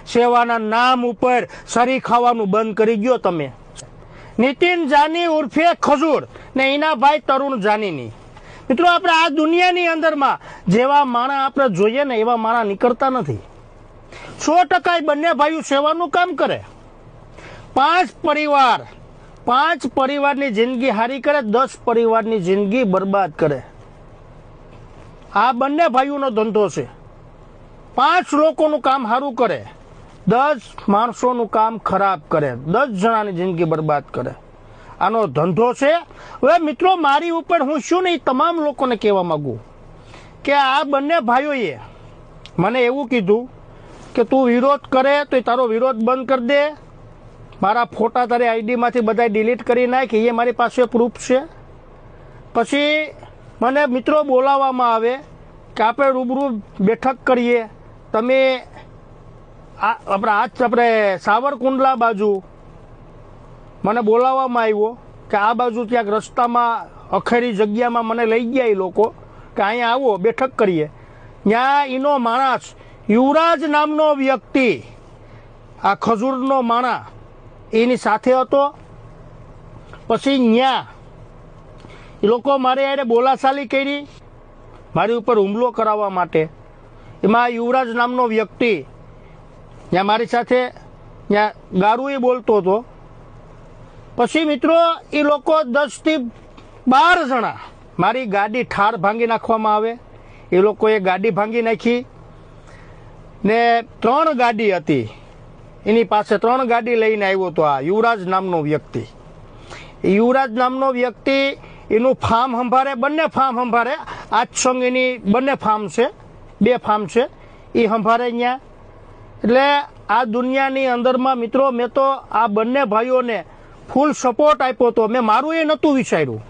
સેવાના નામ ઉપર સરી ખાવાનું બંધ કરી ગયો તમે. નીતિન જાની ઉર્ફે ખજૂર ને એના ભાઈ તરુણ જાનીની. મિત્રો આપણે આ દુનિયાની અંદરમાં જેવા માણા આપણે જોઈએ ને એવા માણા નીકળતા નથી. 100% બંને ભાઈઓ સેવાનું કામ કરે. 5 પરિવારની જિંદગી હારી કરે, 10 પરિવારની જિંદગી બરબાદ કરે. આ બંને ભાઈઓનો ધંધો છે. 5 લોકોનું કામ સારું કરે, 10 માણસોનું કામ ખરાબ કરે, 10 જણાની જિંદગી બરબાદ કરે. આનો ધંધો છે. હવે મિત્રો મારી ઉપર હું શું નહીં તમામ લોકોને કહેવા માંગુ કે આ બંને ભાઈઓએ મને એવું કીધું કે તું વિરોધ કરે તો તારો વિરોધ બંધ કરી દે, મારા ફોટા તારી આઈડીમાંથી બધા ડિલીટ કરી નાખ, એ મારી પાસે પ્રૂફ છે. પછી મને મિત્રો બોલાવવામાં આવે કે આપણે રૂબરૂ બેઠક કરીએ. તમે આપણે સાવરકુંડલા બાજુ મને બોલાવવામાં આવ્યો કે આ બાજુ ક્યાંક રસ્તામાં અખેરી જગ્યામાં મને લઈ ગયા એ લોકો કે અહીંયા આવો બેઠક કરીએ. ત્યાં એનો માણસ યુવરાજ નામનો વ્યક્તિ, આ ખજૂરનો માણા એની સાથે હતો. પછી ત્યાં એ લોકો મારે યારે બોલાચાલી કરી મારી ઉપર હુમલો કરાવવા માટે. એમાં યુવરાજ નામનો વ્યક્તિ ત્યાં મારી સાથે ત્યાં ગારું બોલતો હતો. પછી મિત્રો એ લોકો 10 થી 12 જણા મારી ગાડી ઠાર ભાંગી નાખવામાં આવે. એ લોકોએ ગાડી ભાંગી નાખી ને 3 ગાડી હતી એની પાસે, 3 ગાડી લઈને આવ્યો હતો આ યુવરાજ નામનો વ્યક્તિ. યુવરાજ નામનો વ્યક્તિ એનું ફાર્મ સંભાળે, બંને ફાર્મ સંભાળે. આજ એની બંને ફાર્મ છે, 2 ફાર્મ છે, એ સંભાળે અહીંયા. એટલે આ દુનિયાની અંદરમાં મિત્રો મેં તો આ બંને ભાઈઓને ફૂલ સપોર્ટ આપ્યો હતો. મેં મારું એ નહોતું વિચાર્યું